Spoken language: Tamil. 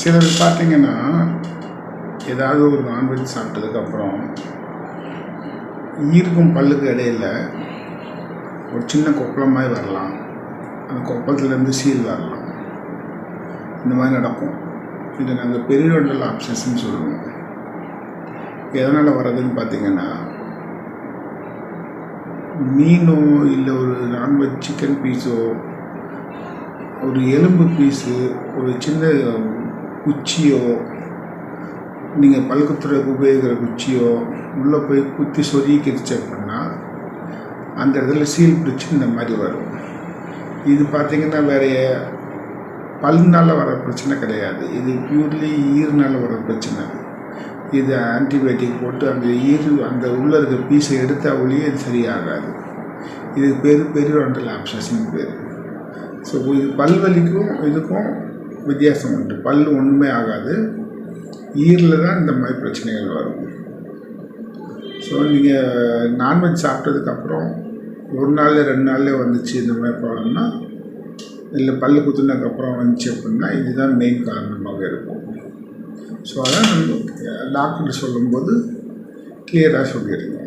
சிலர் பார்த்தீங்கன்னா ஏதாவது ஒரு நான்வெஜ் சாப்பிட்டதுக்கப்புறம் ஈருக்கும் பல்லுக்கு இடையில் ஒரு சின்ன கொப்பளம் மாதிரி வரலாம், அந்த கொப்பளத்துலேருந்து சீல் வரலாம், இந்த மாதிரி நடக்கும். இதை நாங்கள் பெரிடோண்டல் அப்சஸ்ன்னு சொல்லுவோம். எதனால் வர்றதுன்னு பார்த்தீங்கன்னா, மீனோ இல்லை ஒரு நான்வெஜ் சிக்கன் பீஸோ, ஒரு எலும்பு பீஸு, ஒரு சின்ன குச்சியோ, நீங்கள் பல் குத்துறதுக்கு உபயோகிக்கிற குச்சியோ உள்ளே போய் குத்தி சொருகிக்கிடுச்சு அப்படின்னா அந்த இடத்துல சீல் பிடிச்சி இந்த மாதிரி வரும். இது பார்த்திங்கன்னா வேறு பல்னால் வர பிரச்சனை கிடையாது, இது பியூர்லி ஈர்னால் வர பிரச்சனை. இது ஆன்டிபயோட்டிக் போட்டு அந்த உள்ளே இருக்க பீஸை எடுத்தால் ஒழிய இது சரியாகாது. இதுக்கு பேர் பெரிடோண்டல் அப்சஸ்ன்னு பேர். ஸோ இது பல்வலிக்கும் இதுக்கும் வித்தியாசம் உண்டு. பல் ஒன்றுமே ஆகாது, ஈரில் தான் இந்த மாதிரி பிரச்சனைகள் வரும். ஸோ நீங்கள் நான்வெஜ் சாப்பிட்டதுக்கப்புறம் ஒரு நாள் 2 நாளில் வந்துச்சு இந்த மாதிரி ப்ராப்ளம்னா, இல்லை பல் குத்துனதுக்கப்புறம் வந்துச்சு அப்படின்னா இதுதான் மெயின் காரணமாக இருக்கும். ஸோ அதான் நம்ம டாக்டர் சொல்லும்போது கிளியராக சொல்லிடுங்க.